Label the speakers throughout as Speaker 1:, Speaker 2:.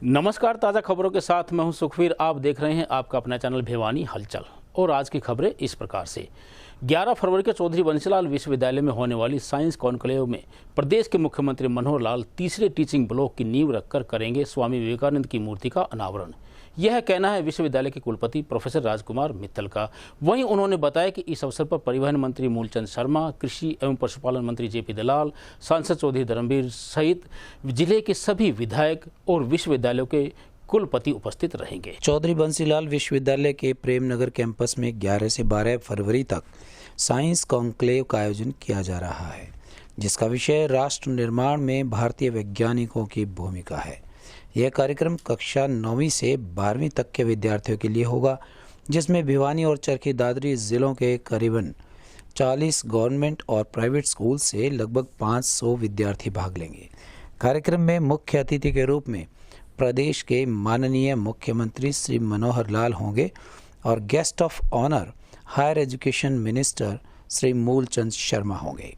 Speaker 1: नमस्कार, ताज़ा खबरों के साथ मैं हूं सुखवीर। आप देख रहे हैं आपका अपना चैनल भिवानी हलचल। और आज की खबरें इस प्रकार से 11 फरवरी के चौधरी बंसीलाल विश्वविद्यालय में होने वाली साइंस कॉन्क्लेव में प्रदेश के मुख्यमंत्री मनोहर लाल तीसरे टीचिंग ब्लॉक की नींव रखकर करेंगे स्वामी विवेकानंद की मूर्ति का अनावरण। यह कहना है विश्वविद्यालय के कुलपति प्रोफेसर राजकुमार मित्तल का। वहीं उन्होंने बताया कि इस अवसर पर परिवहन मंत्री मूलचंद शर्मा, कृषि एवं पशुपालन मंत्री जेपी दलाल, सांसद चौधरी धर्मवीर सहित जिले के सभी विधायक और विश्वविद्यालयों के कुलपति उपस्थित रहेंगे।
Speaker 2: चौधरी बंसीलाल विश्वविद्यालय के प्रेमनगर कैंपस में 11 से 12 फरवरी तक साइंस कॉन्क्लेव का आयोजन किया जा रहा है, जिसका विषय राष्ट्र निर्माण में भारतीय वैज्ञानिकों की भूमिका है। यह कार्यक्रम कक्षा 9वीं से 12वीं तक के विद्यार्थियों के लिए होगा, जिसमें भिवानी और चरखी दादरी जिलों के करीबन 40 गवर्नमेंट और प्राइवेट स्कूल से लगभग 500 विद्यार्थी भाग लेंगे। कार्यक्रम में मुख्य अतिथि के रूप में प्रदेश के माननीय मुख्यमंत्री श्री मनोहर लाल होंगे और guest of honour higher education minister Shri Mulchand Sharma होंगे।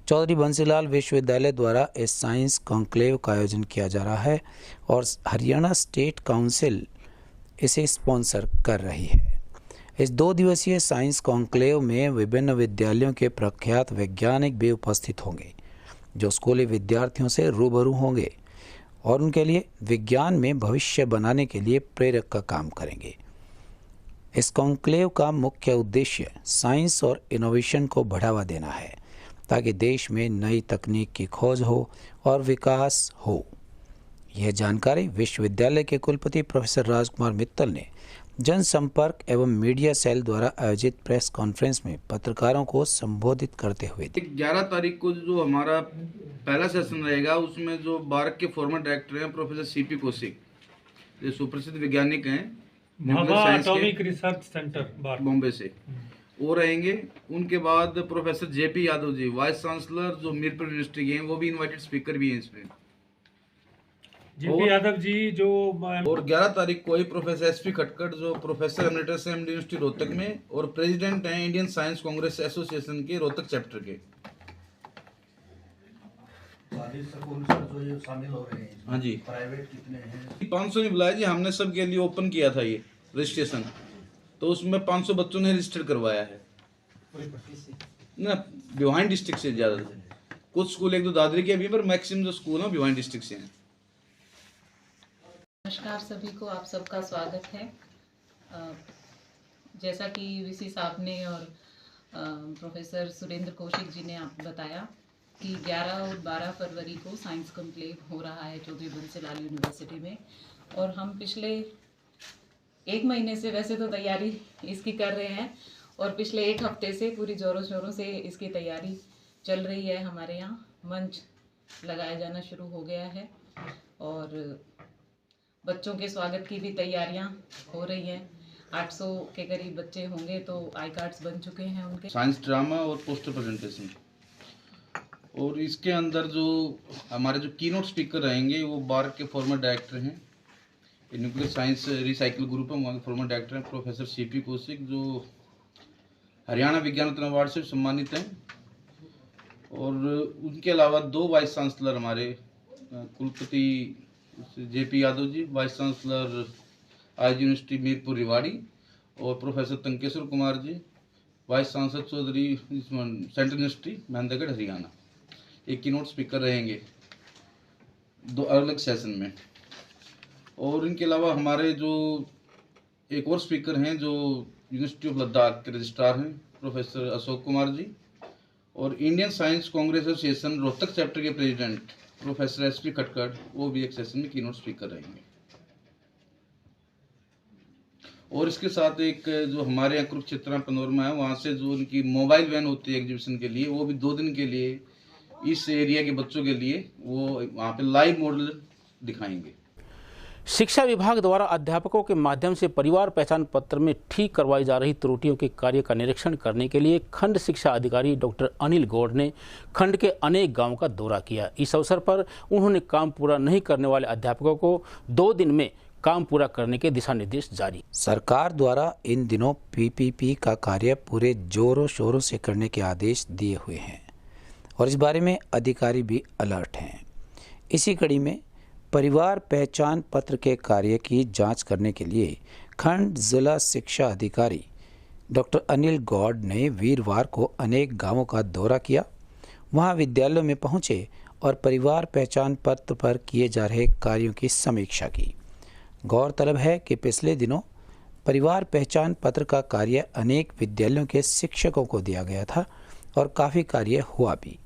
Speaker 2: चौधरी बंसीलाल विश्वविद्यालय द्वारा इस साइंस कॉन्क्लेव का आयोजन किया जा रहा है और हरियाणा स्टेट काउंसिल इसे स्पॉन्सर कर रही है। इस 2 दिवसीय साइंस कॉन्क्लेव में विभिन्न विद्यालयों के प्रख्यात वैज्ञानिक भी उपस्थित होंगे, जो स्कूली विद्यार्थियों से रूबरू होंगे और उनके लिए विज्ञान में भविष्य बनाने के लिए प्रेरक का काम करेंगे। इस कॉन्क्लेव का मुख्य उद्देश्य साइंस और इनोवेशन को बढ़ावा देना है, ताकि देश में नई तकनीक की खोज हो और विकास हो। यह जानकारी विश्वविद्यालय के कुलपति प्रोफेसर राजकुमार मित्तल ने जनसंपर्क एवं मीडिया सेल द्वारा आयोजित प्रेस कॉन्फ्रेंस में पत्रकारों को संबोधित करते हुए दी।
Speaker 3: 11 तारीख को जो हमारा पहला सेशन रहेगा, उसमें जो भारत के फॉर्मर डायरेक्टर हैं प्रोफेसर सीपी कौशिक, जो सुप्रसिद्ध वैज्ञानिक हैं
Speaker 4: एटॉमिक रिसर्च सेंटर
Speaker 3: बॉम्बे से, वो रहेंगे। उनके बाद professor JP Yadav ji, vice chancellor जो मीरपुर यूनिवर्सिटी के हैं, वो भी इनवाइटेड स्पीकर भी हैं इसमें।
Speaker 4: जेपी यादव जी जो
Speaker 3: और 11 तारीख को ही प्रोफेसर एसपी खटकड़, जो प्रोफेसर एमरिटस हैं एमडी यूनिवर्सिटी रोहतक में और प्रेसिडेंट हैं इंडियन साइंस कांग्रेस एसोसिएशन के रोहतक चैप्टर के।
Speaker 5: 40 स्कूल जो ये शामिल हो रहे हैं।
Speaker 3: हाँ जी।
Speaker 5: प्राइवेट कितने हैं?
Speaker 3: 500 नहीं बुलाया जी, हमने सबके लिए ओपन किया था ये रजिस्ट्रेशन, तो उसमें 500 बच्चों ने रजिस्टर करवाया है ना, भिवानी डिस्ट्रिक्ट से ज़्यादा। कुछ स्कूल एक दो दादरी के भी, पर मैक्सिमम जो स्कूल हैं भिवानी डिस्ट्रिक्ट से हैं।
Speaker 6: नमस्कार सभी को, आप सबका स्वागत है। जैसा कि वीसी साहब ने और प्रोफेसर सुरेंद्र कौशिक जी ने आप बताया कि 11 और 12 फरवरी को साइंस कॉन्क्लेव हो रहा है चौधरी बंसीलाल यूनिवर्सिटी में, और हम पिछले 1 महीने से वैसे तो तैयारी इसकी कर रहे हैं और पिछले 1 हफ्ते से पूरी ज़ोरों शोरों से इसकी तैयारी चल रही है। हमारे यहाँ मंच लगाया जाना शुरू हो गया है और बच्चों के स्वागत की भी तैयारियां हो रही हैं। 800 के करीब बच्चे होंगे, तो आई कार्ड्स बन चुके हैं उनके।
Speaker 3: साइंस ड्रामा और पोस्टर प्रेजेंटेशन, और इसके अंदर जो हमारे जो कीनोट स्पीकर रहेंगे वो भारत के फॉर्मर डायरेक्टर हैं, न्यूक्लियर साइंस रिसाइकिल ग्रुप है, वहाँ के फॉर्मर डायरेक्टर हैं प्रोफेसर सीपी कौशिक, जो हरियाणा विज्ञान रत्न अवार्ड से सम्मानित हैं। और उनके अलावा 2 वाइस चांसलर हमारे कुलपति JP Yadav ji, vice chancellor आज यूनिवर्सिटी मीरपुर रिवाड़ी, और professor Tankeshwar Kumar ji, vice chancellor Chaudhary central university Mahendragarh Haryana, एक कीनोट स्पीकर रहेंगे 2 अलग सेशन में। और इनके अलावा हमारे जो एक और स्पीकर हैं जो यूनिवर्सिटी ऑफ लद्दाख के रजिस्ट्रार हैं प्रोफेसर अशोक कुमार जी, और Indian science Congress association Rohtak chapter के प्रेसिडेंट प्रोफेसर एसपी खटकड़, वो भी एक सेशन में कीनोट स्पीकर रहेंगे। और इसके साथ एक जो हमारे यहाँ कुरुक्षेत्र पनोरमा है, वहाँ से जो उनकी मोबाइल वैन होती है एग्जीबिशन के लिए, वो भी 2 दिन के लिए इस एरिया के बच्चों के लिए वो वहाँ पे लाइव मॉडल दिखाएंगे।
Speaker 1: शिक्षा विभाग द्वारा अध्यापकों के माध्यम से परिवार पहचान पत्र में ठीक करवाई जा रही त्रुटियों के कार्य का निरीक्षण करने के लिए खंड शिक्षा अधिकारी डॉक्टर अनिल गौड़ ने खंड के अनेक गांवों का दौरा किया। इस अवसर पर उन्होंने काम पूरा नहीं करने वाले अध्यापकों को 2 दिन में काम पूरा करने के दिशा निर्देश जारी।
Speaker 2: सरकार द्वारा इन दिनों पीपीपी का कार्य पूरे जोरों शोरों से करने के आदेश दिए हुए हैं और इस बारे में अधिकारी भी अलर्ट हैं। इसी कड़ी में परिवार पहचान पत्र के कार्य की जांच करने के लिए खंड जिला शिक्षा अधिकारी डॉक्टर अनिल गौड़ ने वीरवार को अनेक गांवों का दौरा किया। वहां विद्यालयों में पहुंचे और परिवार पहचान पत्र पर किए जा रहे कार्यों की समीक्षा की। गौरतलब है कि पिछले दिनों परिवार पहचान पत्र का कार्य अनेक विद्यालयों के शिक्षकों को दिया गया था और काफ़ी कार्य हुआ भी।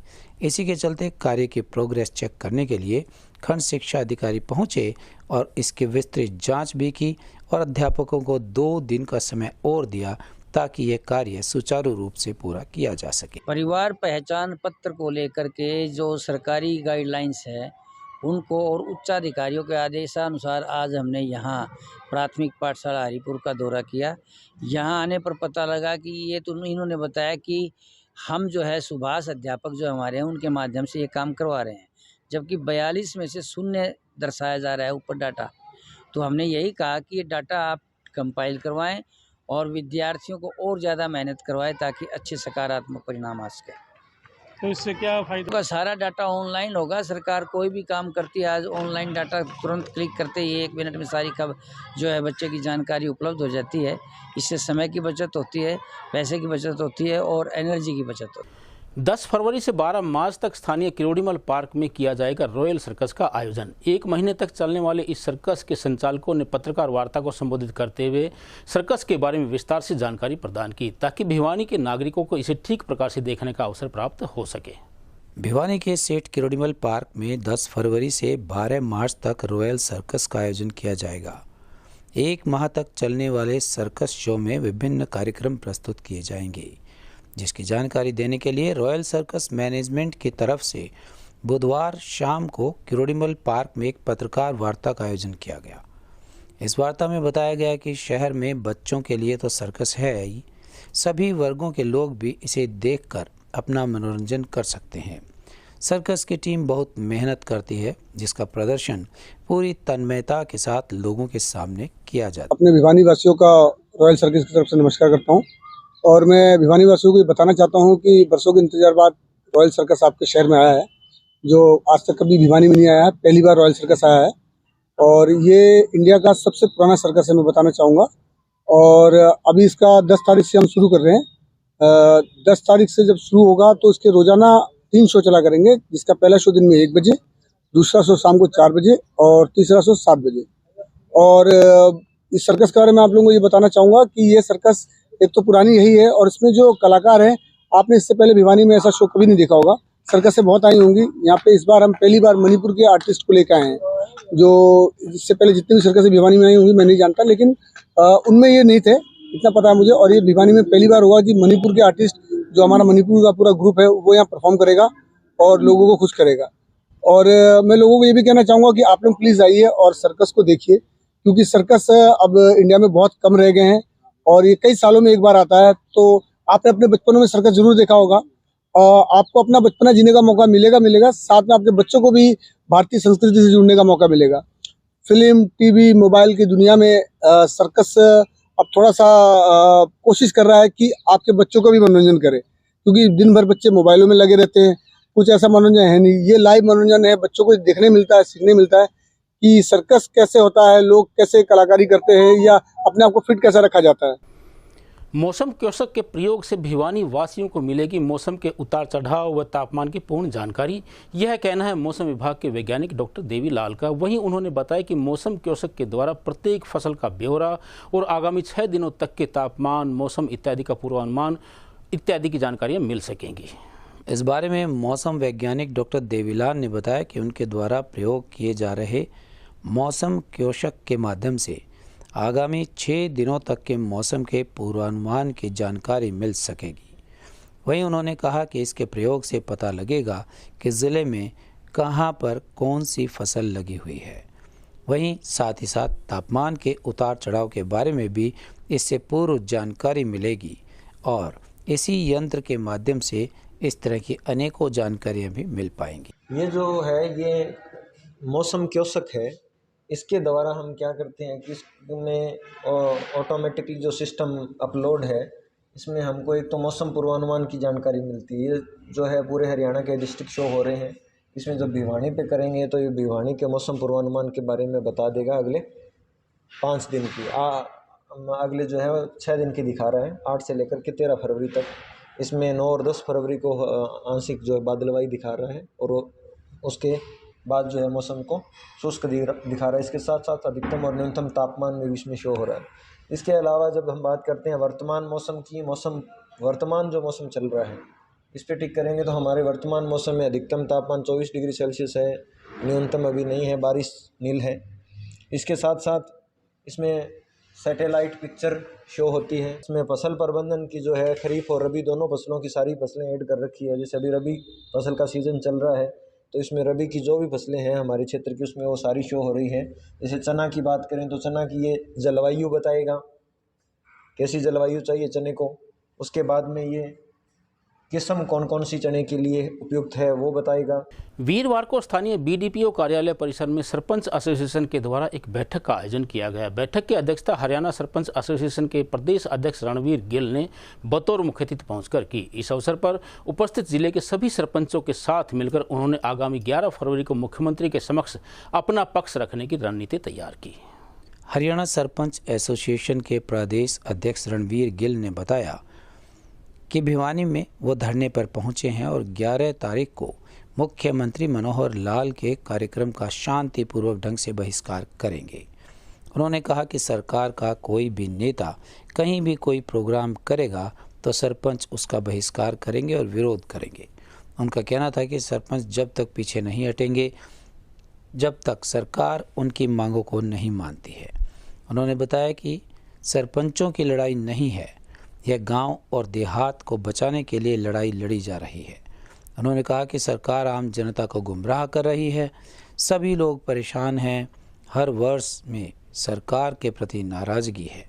Speaker 2: इसी के चलते कार्य की प्रोग्रेस चेक करने के लिए खंड शिक्षा अधिकारी पहुंचे और इसकी विस्तृत जांच भी की और अध्यापकों को 2 दिन का समय और दिया ताकि यह कार्य सुचारू रूप से पूरा किया जा सके।
Speaker 7: परिवार पहचान पत्र को लेकर के जो सरकारी गाइडलाइंस है उनको और उच्चाधिकारियों के आदेशानुसार आज हमने यहाँ प्राथमिक पाठशाला हरिपुर का दौरा किया। यहाँ आने पर पता लगा कि ये तो इन्होंने बताया कि हम जो है सुभाष अध्यापक जो हमारे हैं उनके माध्यम से ये काम करवा रहे हैं, जबकि 42 में से 0 दर्शाया जा रहा है ऊपर डाटा। तो हमने यही कहा कि ये डाटा आप कंपाइल करवाएं और विद्यार्थियों को और ज़्यादा मेहनत करवाएं ताकि अच्छे सकारात्मक परिणाम आ सके।
Speaker 4: तो इससे क्या फायदा
Speaker 7: का सारा डाटा ऑनलाइन होगा। सरकार कोई भी काम करती है आज ऑनलाइन डाटा तुरंत क्लिक करते ही 1 मिनट में सारी खबर जो है बच्चे की जानकारी उपलब्ध हो जाती है। इससे समय की बचत होती है, पैसे की बचत होती है और एनर्जी की बचत होती है।
Speaker 1: 10 फरवरी से 12 मार्च तक स्थानीय किरोड़ीमल पार्क में किया जाएगा रॉयल सर्कस का आयोजन। 1 महीने तक चलने वाले इस सर्कस के संचालकों ने पत्रकार वार्ता को संबोधित करते हुए सर्कस के बारे में विस्तार से जानकारी प्रदान की ताकि भिवानी के नागरिकों को इसे ठीक प्रकार से देखने का अवसर प्राप्त हो सके।
Speaker 2: भिवानी के सेठ किरोड़ीमल पार्क में 10 फरवरी से 12 मार्च तक रॉयल सर्कस का आयोजन किया जाएगा। 1 माह तक चलने वाले सर्कस शो में विभिन्न कार्यक्रम प्रस्तुत किए जाएंगे, जिसकी जानकारी देने के लिए रॉयल सर्कस मैनेजमेंट की तरफ से बुधवार शाम को किरोड़ीमल पार्क में एक पत्रकार वार्ता का आयोजन किया गया। इस वार्ता में बताया गया कि शहर में बच्चों के लिए तो सर्कस है ही, सभी वर्गों के लोग भी इसे देखकर अपना मनोरंजन कर सकते हैं। सर्कस की टीम बहुत मेहनत करती है, जिसका प्रदर्शन पूरी तन्मयता के साथ लोगों के सामने किया जाता है।
Speaker 8: अपने भिवानी वासियों का रॉयल सर्कस की तरफ से नमस्कार करता हूँ और मैं भिवानी वासियों को बताना चाहता हूँ कि बरसों के इंतजार बाद रॉयल सर्कस आपके शहर में आया है, जो आज तक कभी भिवानी में नहीं आया है। पहली बार रॉयल सर्कस आया है और ये इंडिया का सबसे पुराना सर्कस है, मैं बताना चाहूँगा। और अभी इसका 10 तारीख से हम शुरू कर रहे हैं। 10 तारीख से जब शुरू होगा तो इसके रोजाना 3 शो चला करेंगे, जिसका पहला शो दिन में 1 बजे, दूसरा शो शाम को 4 बजे और तीसरा शो 7 बजे। और इस सर्कस के बारे में आप लोगों को ये बताना चाहूँगा कि ये सर्कस एक तो पुरानी यही है और इसमें जो कलाकार हैं, आपने इससे पहले भिवानी में ऐसा शो कभी नहीं देखा होगा। सर्कस से बहुत आई होंगी यहाँ पे। इस बार हम पहली बार मणिपुर के आर्टिस्ट को लेकर आए हैं, जो इससे पहले जितनी भी सर्कस भिवानी में आई होंगी मैं नहीं जानता, लेकिन उनमें ये नहीं थे, इतना पता है मुझे। और ये भिवानी में पहली बार होगा कि मणिपुर के आर्टिस्ट, जो हमारा मणिपुर का पूरा ग्रुप है, वो यहाँ परफॉर्म करेगा और लोगों को खुश करेगा। और मैं लोगों को ये भी कहना चाहूँगा कि आप लोग प्लीज़ आइए और सर्कस को देखिए, क्योंकि सर्कस अब इंडिया में बहुत कम रह गए हैं और ये कई सालों में एक बार आता है। तो आपने अपने बचपनों में सर्कस जरूर देखा होगा। आपको अपना बचपना जीने का मौका मिलेगा, साथ में आपके बच्चों को भी भारतीय संस्कृति से जुड़ने का मौका मिलेगा। फिल्म, टीवी, मोबाइल की दुनिया में सर्कस अब थोड़ा सा कोशिश कर रहा है कि आपके बच्चों को भी मनोरंजन करे, क्योंकि दिन भर बच्चे मोबाइलों में लगे रहते हैं। कुछ ऐसा मनोरंजन है नहीं, ये लाइव मनोरंजन है। बच्चों को देखने मिलता है, सीखने मिलता है कि सर्कस कैसे होता है, लोग कैसे कलाकारी करते हैं या अपने आप को फिट कैसे रखा जाता है।
Speaker 1: मौसम क्योसक के प्रयोग से भिवानी वासियों को मिलेगी मौसम के उतार चढ़ाव व तापमान की पूर्ण जानकारी। यह कहना है मौसम विभाग के वैज्ञानिक डॉक्टर देवीलाल का। वहीं उन्होंने बताया कि मौसम क्योसक के द्वारा प्रत्येक फसल का ब्यौरा और आगामी 6 दिनों तक के तापमान, मौसम इत्यादि का पूर्वानुमान इत्यादि की जानकारियाँ मिल सकेंगी।
Speaker 2: इस बारे में मौसम वैज्ञानिक डॉक्टर देवीलाल ने बताया कि उनके द्वारा प्रयोग किए जा रहे मौसम क्योसक के माध्यम से आगामी 6 दिनों तक के मौसम के पूर्वानुमान की जानकारी मिल सकेगी। वहीं उन्होंने कहा कि इसके प्रयोग से पता लगेगा कि ज़िले में कहां पर कौन सी फसल लगी हुई है। वहीं साथ ही साथ तापमान के उतार चढ़ाव के बारे में भी इससे पूर्व जानकारी मिलेगी और इसी यंत्र के माध्यम से इस तरह की अनेकों जानकारियाँ भी मिल पाएंगी।
Speaker 9: ये जो है ये मौसम क्योसक है, इसके द्वारा हम क्या करते हैं कि इसमें ऑटोमेटिकली जो सिस्टम अपलोड है, इसमें हमको एक तो मौसम पूर्वानुमान की जानकारी मिलती है। ये जो है पूरे हरियाणा के डिस्ट्रिक्ट शो हो रहे हैं। इसमें जब भिवानी पे करेंगे तो ये भिवानी के मौसम पूर्वानुमान के बारे में बता देगा अगले 5 दिन की। अगले जो है 6 दिन की दिखा रहा है, 8 से लेकर के 13 फरवरी तक। इसमें 9 और 10 फरवरी को आंशिक जो है बादलवाई दिखा रहा है और उसके बाद जो है मौसम को शुष्क दिखा रहा है। इसके साथ साथ अधिकतम और न्यूनतम तापमान में भी इसमें शो हो रहा है। इसके अलावा जब हम बात करते हैं वर्तमान मौसम की, वर्तमान जो मौसम चल रहा है इस पे टिक करेंगे तो हमारे वर्तमान मौसम में अधिकतम तापमान 24 डिग्री सेल्सियस है, न्यूनतम अभी नहीं है, बारिश नील है। इसके साथ साथ इसमें सैटेलाइट पिक्चर शो होती है। इसमें फसल प्रबंधन की जो है खरीफ और रबी दोनों फसलों की सारी फसलें ऐड कर रखी है। जैसे अभी रबी फसल का सीज़न चल रहा है तो इसमें रबी की जो भी फसलें हैं हमारे क्षेत्र की उसमें वो सारी शो हो रही है। जैसे चना की बात करें तो चना की ये जलवायु बताएगा, कैसी जलवायु चाहिए चने को। उसके बाद में ये किस्म कौन कौन सी चने के लिए उपयुक्त है वो बताएगा।
Speaker 1: वीरवार को स्थानीय बीडीपीओ कार्यालय परिसर में सरपंच एसोसिएशन के द्वारा एक बैठक का आयोजन किया गया। बैठक की अध्यक्षता हरियाणा सरपंच एसोसिएशन के प्रदेश अध्यक्ष रणवीर गिल ने बतौर मुख्य अतिथि पहुंचकर की। इस अवसर पर उपस्थित जिले के सभी सरपंचों के साथ मिलकर उन्होंने आगामी 11 फरवरी को मुख्यमंत्री के समक्ष अपना पक्ष रखने की रणनीति तैयार की।
Speaker 2: हरियाणा सरपंच एसोसिएशन के प्रदेश अध्यक्ष रणवीर गिल ने बताया कि भिवानी में वो धरने पर पहुंचे हैं और 11 तारीख को मुख्यमंत्री मनोहर लाल के कार्यक्रम का शांतिपूर्वक ढंग से बहिष्कार करेंगे। उन्होंने कहा कि सरकार का कोई भी नेता कहीं भी कोई प्रोग्राम करेगा तो सरपंच उसका बहिष्कार करेंगे और विरोध करेंगे। उनका कहना था कि सरपंच जब तक पीछे नहीं हटेंगे जब तक सरकार उनकी मांगों को नहीं मानती है। उन्होंने बताया कि सरपंचों की लड़ाई नहीं है, यह गांव और देहात को बचाने के लिए लड़ाई लड़ी जा रही है। उन्होंने कहा कि सरकार आम जनता को गुमराह कर रही है, सभी लोग परेशान हैं, हर वर्ष में सरकार के प्रति नाराज़गी है।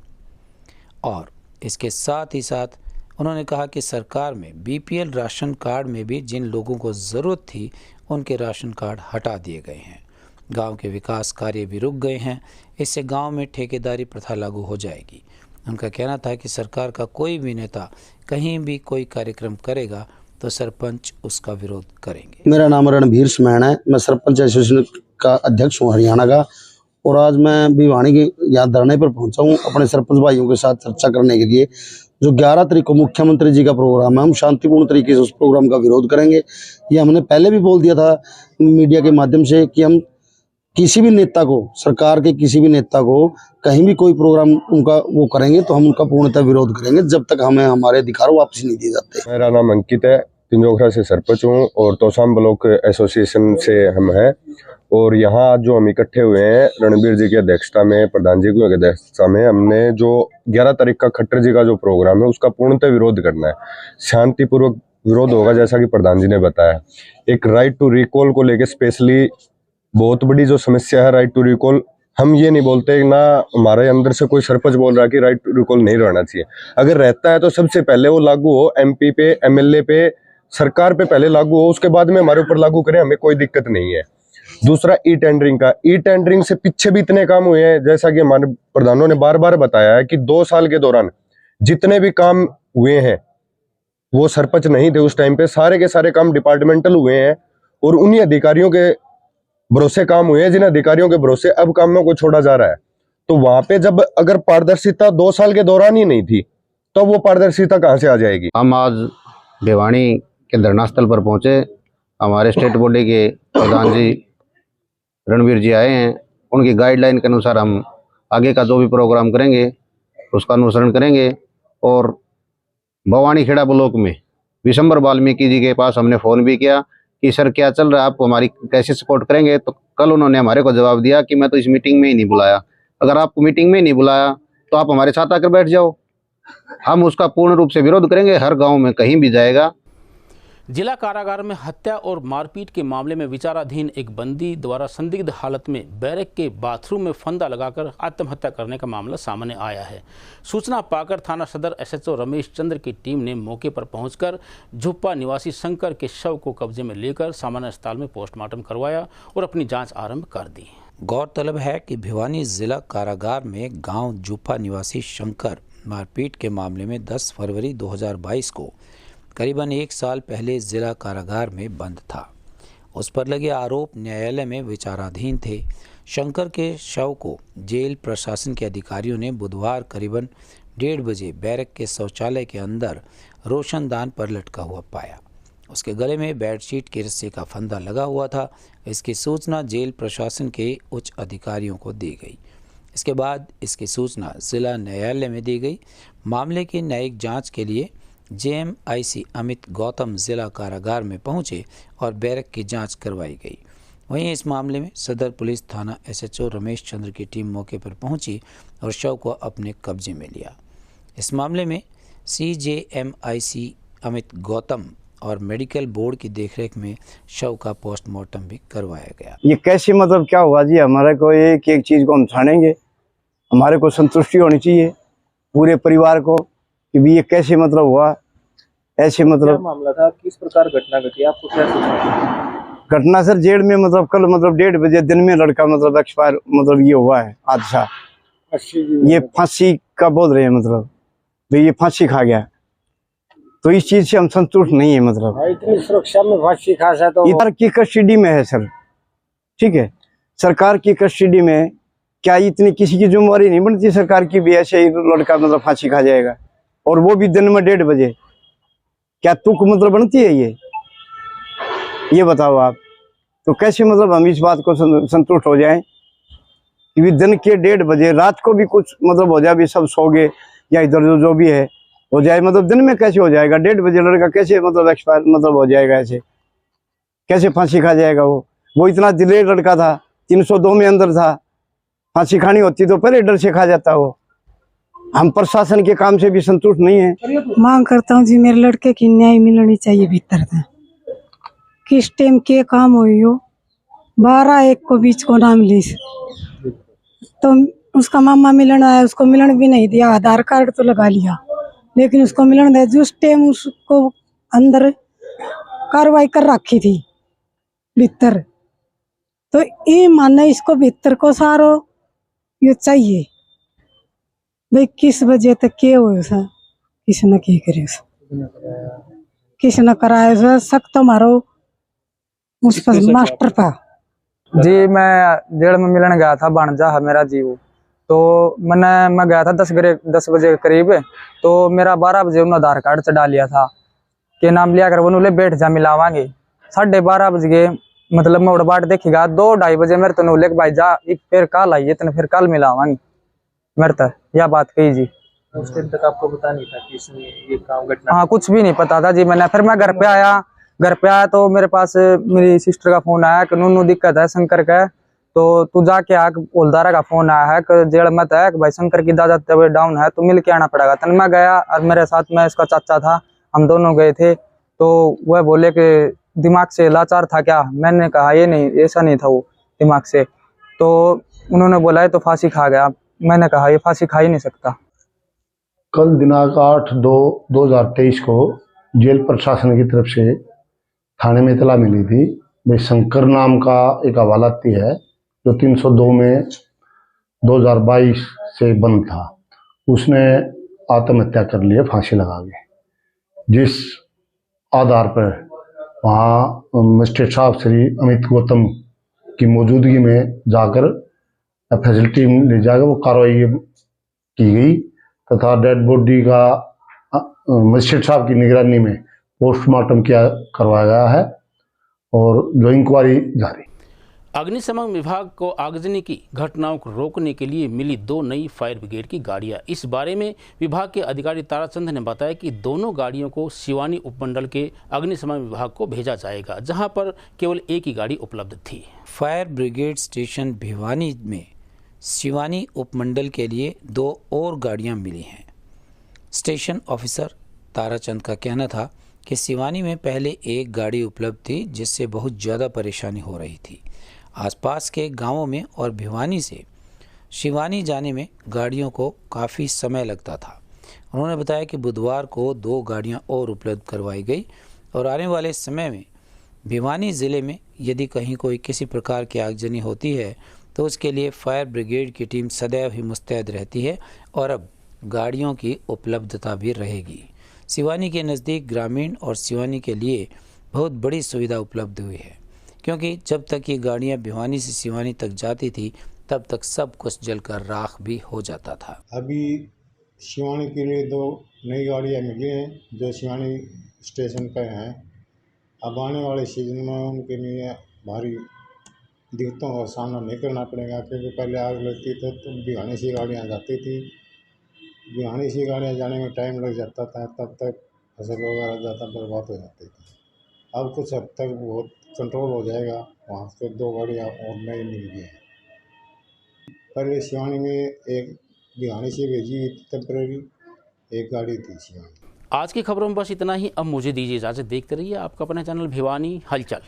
Speaker 2: और इसके साथ ही साथ उन्होंने कहा कि सरकार में बीपीएल राशन कार्ड में भी जिन लोगों को ज़रूरत थी उनके राशन कार्ड हटा दिए गए हैं। गांव के विकास कार्य भी रुक गए हैं, इससे गांव में ठेकेदारी प्रथा लागू हो जाएगी। उनका कहना था कि सरकार का कोई भी नेता कहीं भी कोई कार्यक्रम करेगा तो सरपंच उसका विरोध करेंगे।
Speaker 8: मेरा नाम रणवीर सुमैन है, मैं सरपंच एसोसिएशन का अध्यक्ष हूँ हरियाणा का। और आज मैं भिवानी के यहाँ धरने पर पहुँचा हूँ अपने सरपंच भाइयों के साथ चर्चा करने के लिए। जो 11 तारीख को मुख्यमंत्री जी का प्रोग्राम है, हम शांतिपूर्ण तरीके से उस प्रोग्राम का विरोध करेंगे। ये हमने पहले भी बोल दिया था मीडिया के माध्यम से कि हम किसी भी नेता को, सरकार के किसी भी नेता को कहीं भी कोई प्रोग्राम उनका वो करेंगे तो हम उनका पूर्णतः विरोध करेंगे जब तक हमें हमारे अधिकार वापस नहीं दिए जाते।
Speaker 10: मेरा नाम अंकित है, तिंजोखरा से सरपंच हूँ और तोशाम ब्लॉक एसोसिएशन से हम हैं। और यहाँ जो हम इकट्ठे हुए हैं रणबीर जी की अध्यक्षता में, प्रधान जी की अध्यक्षता में, हमने जो 11 तारीख का खट्टर जी का जो प्रोग्राम है उसका पूर्णतः विरोध करना है। शांतिपूर्वक विरोध होगा जैसा कि प्रधान जी ने बताया। एक राइट टू रिकॉल को लेकर स्पेशली बहुत बड़ी जो समस्या है राइट टू रिकॉल, हम ये नहीं बोलते ना हमारे अंदर से कोई सरपंच बोल रहा है कि राइट टू रिकॉल नहीं रहना चाहिए। अगर रहता है तो सबसे पहले वो लागू हो एमपी पे, एमएलए पे, सरकार पे पहले लागू हो, उसके बाद में हमारे ऊपर लागू करें, हमें कोई दिक्कत नहीं है। दूसरा ई टेंडरिंग का, ई टेंडरिंग से पीछे भी इतने काम हुए हैं जैसा कि हमारे प्रधानों ने बार बार बताया है कि 2 साल के दौरान जितने भी काम हुए हैं वो सरपंच नहीं थे उस टाइम पे, सारे के सारे काम डिपार्टमेंटल हुए हैं और उन्हीं अधिकारियों के भरोसे काम हुए हैं जिन अधिकारियों के भरोसे अब कामों को छोड़ा जा रहा है। तो वहां पे जब अगर पारदर्शिता 2 साल के दौरान ही नहीं थी तो वो पारदर्शिता कहां से आ जाएगी।
Speaker 11: हम आज भिवानी के धरना स्थल पर पहुंचे। हमारे स्टेट बॉडी के प्रधान जी रणवीर जी आए हैं, उनकी गाइडलाइन के अनुसार हम आगे का जो भी प्रोग्राम करेंगे उसका अनुसरण करेंगे। और भवानी खेड़ा ब्लॉक में विशंबर वाल्मीकि जी के पास हमने फ़ोन भी किया कि सर क्या चल रहा है, आप हमारी कैसे सपोर्ट करेंगे। तो कल उन्होंने हमारे को जवाब दिया कि मैं तो इस मीटिंग में ही नहीं बुलाया, अगर आपको मीटिंग में नहीं बुलाया तो आप हमारे साथ आकर बैठ जाओ, हम उसका पूर्ण रूप से विरोध करेंगे, हर गांव में कहीं भी जाएगा।
Speaker 1: जिला कारागार में हत्या और मारपीट के मामले में विचाराधीन एक बंदी द्वारा संदिग्ध हालत में बैरक के बाथरूम में फंदा लगाकर आत्महत्या करने का मामला सामने आया है। सूचना पाकर थाना सदर एसएचओ रमेश चंद्र की टीम ने मौके पर पहुंचकर झुप्पा निवासी शंकर के शव को कब्जे में लेकर सामान्य अस्पताल में पोस्टमार्टम करवाया और अपनी जाँच आरम्भ कर दी।
Speaker 2: गौरतलब है कि भिवानी जिला कारागार में गाँव झुप्पा निवासी शंकर मारपीट के मामले में 10 फरवरी 2022 को करीबन 1 साल पहले जिला कारागार में बंद था। उस पर लगे आरोप न्यायालय में विचाराधीन थे। शंकर के शव को जेल प्रशासन के अधिकारियों ने बुधवार करीबन 1:30 बजे बैरक के शौचालय के अंदर रोशनदान पर लटका हुआ पाया। उसके गले में बेडशीट के रस्से का फंदा लगा हुआ था। इसकी सूचना जेल प्रशासन के उच्च अधिकारियों को दी गई। इसके बाद इसकी सूचना जिला न्यायालय में दी गई। मामले की न्यायिक जांच के लिए JMIC अमित गौतम जिला कारागार में पहुंचे और बैरक की जांच करवाई गई। वहीं इस मामले में सदर पुलिस थाना SHO रमेश चंद्र की टीम मौके पर पहुंची और शव को अपने कब्जे में लिया। इस मामले में CJMIC अमित गौतम और मेडिकल बोर्ड की देखरेख में शव का पोस्टमार्टम भी करवाया गया।
Speaker 12: ये कैसे मतलब क्या हुआ जी, हमारे को एक एक चीज को हम छानेंगे, हमारे को संतुष्टि होनी चाहिए पूरे परिवार को कि भी ये कैसे मतलब हुआ, ऐसे मतलब
Speaker 13: क्या मामला था, किस प्रकार घटना घटी, आपको क्या सूचना?
Speaker 12: घटना सर जेल में मतलब कल मतलब 1:30 बजे दिन में लड़का मतलब एक्सपायर मतलब ये हुआ है हादसा। ये फांसी का बोल रहे हैं मतलब तो ये फांसी खा गया, तो इस चीज से हम संतुष्ट नहीं है। मतलब
Speaker 13: इतनी सुरक्षा में फांसी खा तो
Speaker 12: इधर की कस्टडी में है सर, ठीक है, सरकार की कस्टडी में, क्या इतनी किसी की जिम्मेवारी नहीं बनती सरकार की भी ऐसे ही लड़का मतलब फांसी खा जाएगा, और वो भी दिन में 1:30 बजे, क्या तुक मतलब बनती है ये बताओ आप। तो कैसे मतलब हम इस बात को संतुष्ट हो जाएं कि दिन के 1:30 बजे, रात को भी कुछ मतलब हो जाए, भी सब सो गए या इधर जो भी है हो जाए, मतलब दिन में कैसे हो जाएगा? 1:30 बजे लड़का कैसे मतलब एक्सपायर मतलब हो जाएगा, ऐसे कैसे फांसी खा जाएगा? वो इतना दिलेर लड़का था, 302 में अंदर था, फांसी खानी होती तो पहले डर से खा जाता वो। हम प्रशासन के काम से भी संतुष्ट नहीं है।
Speaker 14: मांग करता हूँ जी, मेरे लड़के की न्याय मिलनी चाहिए भीतर था। किस टाइम के काम हुई हो, 12-1 को बीच को नाम ली, तो उसका मामा मिलन आया, उसको मिलन भी नहीं दिया, आधार कार्ड तो लगा लिया लेकिन उसको मिलन दिया। जिस टाइम उसको अंदर कार्रवाई कर रखी थी भीतर, तो ये मानना इसको भीतर को सारो ये चाहिए भाई, किस वजह तक क्या हो, किसी ने क्या करे, किसी ने कराया सख्त तो मारो उस पर मास्टर था
Speaker 13: जी। मैं जेल में मिलने गया था, भांजा है मेरा जीव, तो मैं गया था 10 बजे के करीब, तो मेरा 12 बजे उन्होंने आधार कार्ड चढ़ा लिया था के नाम लिया कर उन्होंने बैठ जा मिलावांगे। 12:30 बज गए, मतलब मैं उड़बाट देखेगा 2-2:30 बजे मेरे तो नूले भाई जा फिर कल आइए तेने फिर कल मिलावांगे मेरे तो यह बात कही जी।
Speaker 15: उस टाइम तक आपको पता नहीं था कि इसने ये काम घटना?
Speaker 13: हाँ, कुछ भी नहीं पता था जी। फिर मैं घर पे आया तो मेरे पास मेरी सिस्टर का फोन आया कि नूनू दिक्कत है शंकर का, तो तू जाके आ, ओलदारा का फोन आया है कि जेल मत है कि भाई शंकर की दादा तबीयत डाउन है, तो मिल के आना पड़ेगा। तन मैं गया और मेरे साथ में इसका चाचा था, हम दोनों गए थे। तो वह बोले कि दिमाग से लाचार था क्या? मैंने कहा ये नहीं, ऐसा नहीं था वो दिमाग से। तो उन्होंने बोला है तो फांसी खा गया। मैंने कहा ये फांसी खा ही नहीं सकता।
Speaker 16: कल दिनांक 8/2/2023 को जेल प्रशासन की तरफ से थाने में इतला मिली थी, भाई शंकर नाम का एक हवालाती है जो 302 में 2022 से बंद था, उसने आत्महत्या कर लिया फांसी लगा के। जिस आधार पर वहाँ मजिस्ट्रेट साहब श्री अमित गौतम की मौजूदगी में जाकर फैसिलिटी ले जाकर वो कार्रवाई की गई तथा डेड बॉडी का मजिस्ट्रेट साहब की निगरानी में पोस्टमार्टम करवाया गया है और जो इंक्वायरी जारी।
Speaker 1: अग्निशमन विभाग को आगजनी की घटनाओं को रोकने के लिए मिली 2 नई फायर ब्रिगेड की गाड़ियां। इस बारे में विभाग के अधिकारी ताराचंद ने बताया कि दोनों गाड़ियों को सिवानी उपमंडल के अग्निशमन विभाग को भेजा जाएगा, जहां पर केवल एक ही गाड़ी उपलब्ध थी।
Speaker 2: फायर ब्रिगेड स्टेशन भिवानी में सिवानी उपमंडल के लिए 2 और गाड़ियां मिली हैं। स्टेशन ऑफिसर ताराचंद का कहना था कि सिवानी में पहले एक गाड़ी उपलब्ध थी, जिससे बहुत ज़्यादा परेशानी हो रही थी। आसपास के गांवों में और भिवानी से सिवानी जाने में गाड़ियों को काफ़ी समय लगता था। उन्होंने बताया कि बुधवार को 2 गाड़ियां और उपलब्ध करवाई गई और आने वाले समय में भिवानी ज़िले में यदि कहीं कोई किसी प्रकार की आगजनी होती है तो उसके लिए फायर ब्रिगेड की टीम सदैव ही मुस्तैद रहती है और अब गाड़ियों की उपलब्धता भी रहेगी। सिवानी के नज़दीक ग्रामीण और सिवानी के लिए बहुत बड़ी सुविधा उपलब्ध हुई है, क्योंकि जब तक ये गाड़ियां भिवानी से सिवानी तक जाती थी तब तक सब कुछ जलकर राख भी हो जाता था।
Speaker 17: अभी सिवानी के लिए 2 नई गाड़ियाँ मिली हैं जो सिवानी स्टेशन पर हैं। अब आने वाले सीजन में उनके लिए भारी दिक्कतों का सामना नहीं करना पड़ेगा, क्योंकि पहले आग लगती थी तो भिवानी से गाड़ियाँ जाती थी। भिवानी से गाड़ियाँ जाने में टाइम लग जाता था, तब तक फसल वगैरह ज़्यादा बर्बाद हो जाती थी। अब कुछ हद तक बहुत कंट्रोल हो जाएगा। वहाँ से 2 गाड़ियाँ और नई मिल गई हैं। पहले सिवानी में एक भिवानी से भेजी टेम्परेरी एक गाड़ी थी सिवानी।
Speaker 1: आज की खबरों में बस इतना ही। अब मुझे दीजिए इजाज़त। देखते रहिए आपका अपना चैनल भिवानी हलचल।